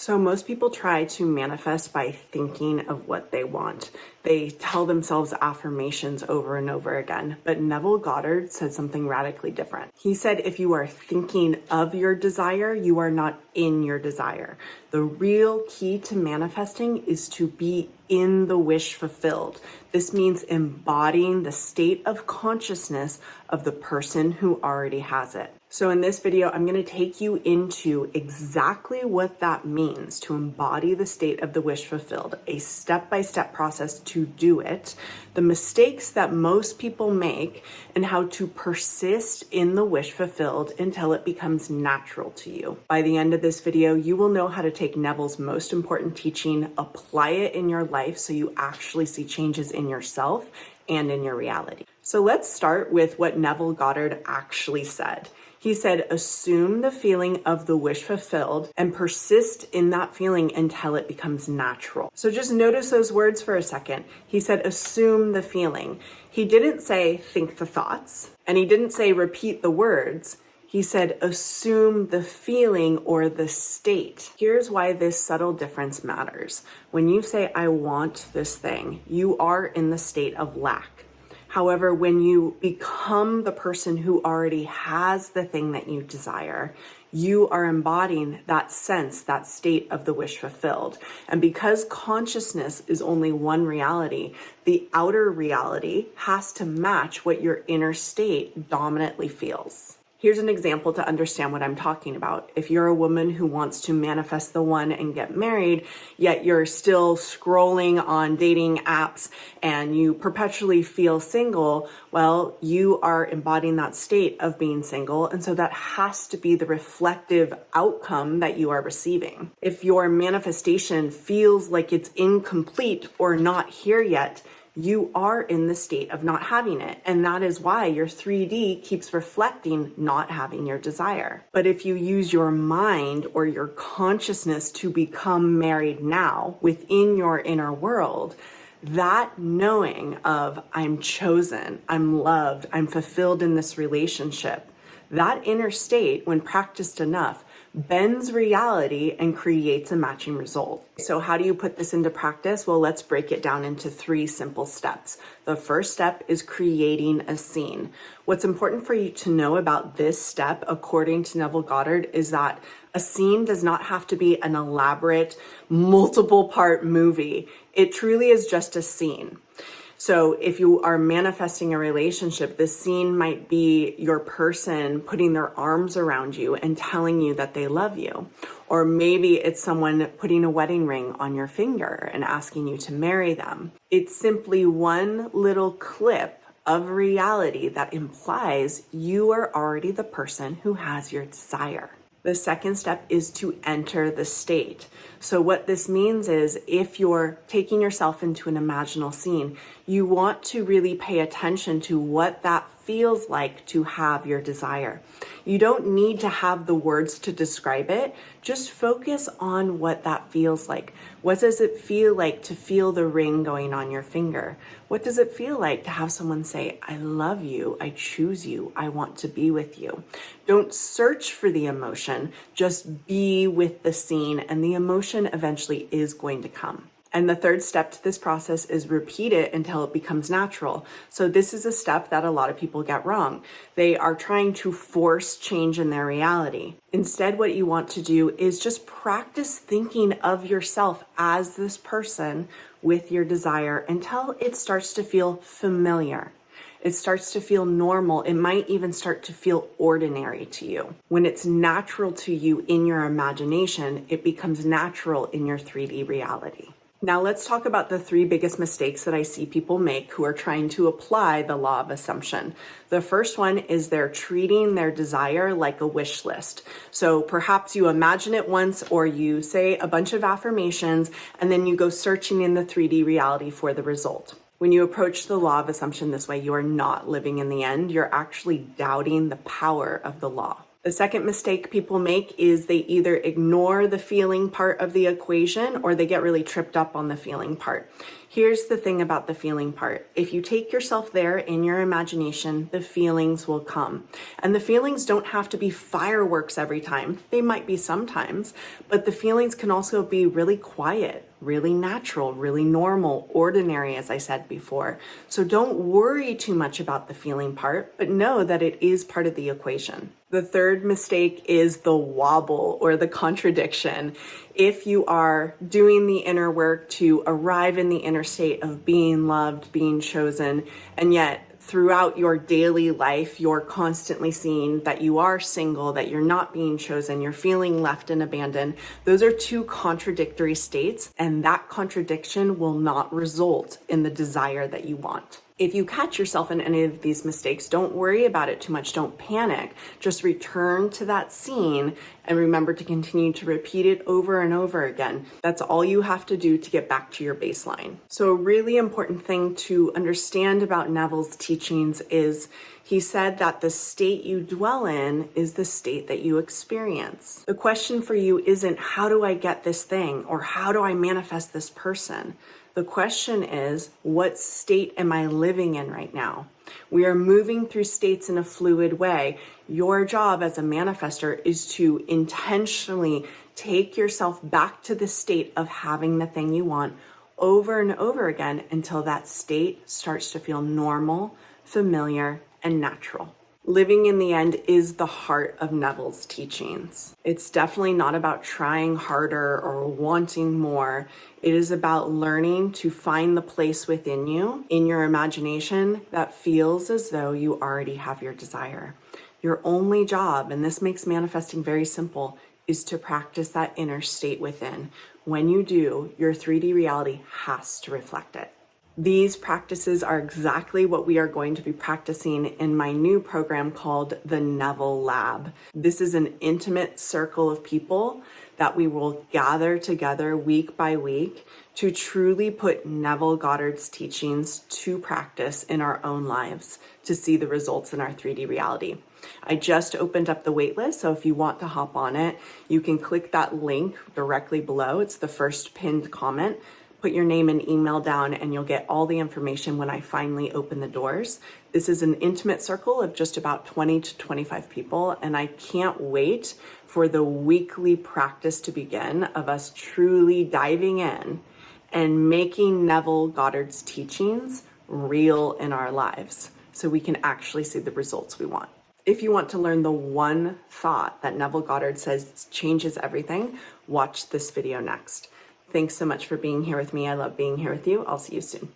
So most people try to manifest by thinking of what they want. They tell themselves affirmations over and over again. But Neville Goddard said something radically different. He said, if you are thinking of your desire, you are not in your desire. The real key to manifesting is to be in the wish fulfilled. This means embodying the state of consciousness of the person who already has it. So in this video, I'm going to take you into exactly what that means to embody the state of the wish fulfilled, a step-by-step process to do it, the mistakes that most people make, and how to persist in the wish fulfilled until it becomes natural to you. By the end of this video, you will know how to take Neville's most important teaching, apply it in your life so you actually see changes in yourself and in your reality. So let's start with what Neville Goddard actually said. He said, assume the feeling of the wish fulfilled and persist in that feeling until it becomes natural. So just notice those words for a second. He said, assume the feeling. He didn't say, think the thoughts, and he didn't say, repeat the words. He said, assume the feeling or the state. Here's why this subtle difference matters. When you say, I want this thing, you are in the state of lack. However, when you become the person who already has the thing that you desire, you are embodying that sense, that state of the wish fulfilled. And because consciousness is only one reality, the outer reality has to match what your inner state dominantly feels. Here's an example to understand what I'm talking about. If you're a woman who wants to manifest the one and get married, yet you're still scrolling on dating apps and you perpetually feel single, well, you are embodying that state of being single. And so that has to be the reflective outcome that you are receiving. If your manifestation feels like it's incomplete or not here yet, you are in the state of not having it. And that is why your 3D keeps reflecting not having your desire. But if you use your mind or your consciousness to become married now within your inner world, that knowing of I'm chosen, I'm loved, I'm fulfilled in this relationship, that inner state, when practiced enough, bends reality and creates a matching result. So how do you put this into practice? Well, let's break it down into 3 simple steps. The first step is creating a scene. What's important for you to know about this step, according to Neville Goddard, is that a scene does not have to be an elaborate, multiple part movie. It truly is just a scene. So if you are manifesting a relationship, the scene might be your person putting their arms around you and telling you that they love you. Or maybe it's someone putting a wedding ring on your finger and asking you to marry them. It's simply one little clip of reality that implies you are already the person who has your desire. The second step is to enter the state. So what this means is if you're taking yourself into an imaginal scene, you want to really pay attention to what that feels like to have your desire. You don't need to have the words to describe it. Just focus on what that feels like. What does it feel like to feel the ring going on your finger? What does it feel like to have someone say, I love you, I choose you, I want to be with you? Don't search for the emotion, just be with the scene, and the emotion eventually is going to come. And the third step to this process is repeat it until it becomes natural. So this is a step that a lot of people get wrong. They are trying to force change in their reality. Instead, what you want to do is just practice thinking of yourself as this person with your desire until it starts to feel familiar. It starts to feel normal. It might even start to feel ordinary to you. When it's natural to you in your imagination, it becomes natural in your 3D reality. Now let's talk about the 3 biggest mistakes that I see people make who are trying to apply the law of assumption. The first one is they're treating their desire like a wish list. So perhaps you imagine it once or you say a bunch of affirmations and then you go searching in the 3D reality for the result. When you approach the law of assumption this way, you are not living in the end. You're actually doubting the power of the law. The second mistake people make is they either ignore the feeling part of the equation or they get really tripped up on the feeling part. Here's the thing about the feeling part. If you take yourself there in your imagination, the feelings will come. And the feelings don't have to be fireworks every time. They might be sometimes, but the feelings can also be really quiet, really natural, really normal, ordinary, as I said before. So don't worry too much about the feeling part, but know that it is part of the equation. The third mistake is the wobble or the contradiction. If you are doing the inner work to arrive in the inner state of being loved, being chosen, and yet throughout your daily life, you're constantly seeing that you are single, that you're not being chosen, you're feeling left and abandoned. Those are two contradictory states, and that contradiction will not result in the desire that you want. If you catch yourself in any of these mistakes, don't worry about it too much. Don't panic. Just return to that scene and remember to continue to repeat it over and over again. That's all you have to do to get back to your baseline. So a really important thing to understand about Neville's teachings is he said that the state you dwell in is the state that you experience. The question for you isn't how do I get this thing or how do I manifest this person? The question is, what state am I living in right now? We are moving through states in a fluid way. Your job as a manifester is to intentionally take yourself back to the state of having the thing you want over and over again until that state starts to feel normal, familiar, and natural. Living in the end is the heart of Neville's teachings. It's definitely not about trying harder or wanting more. It is about learning to find the place within you, in your imagination, that feels as though you already have your desire. Your only job, and this makes manifesting very simple, is to practice that inner state within. When you do, your 3D reality has to reflect it. These practices are exactly what we are going to be practicing in my new program called the Neville Lab. This is an intimate circle of people that we will gather together week by week to truly put Neville Goddard's teachings to practice in our own lives to see the results in our 3D reality. I just opened up the waitlist, so if you want to hop on it, you can click that link directly below. It's the first pinned comment. Put your name and email down and you'll get all the information when I finally open the doors. This is an intimate circle of just about 20 to 25 people, and I can't wait for the weekly practice to begin of us truly diving in and making Neville Goddard's teachings real in our lives so we can actually see the results we want. If you want to learn the one thought that Neville Goddard says changes everything, watch this video next. Thanks so much for being here with me. I love being here with you. I'll see you soon.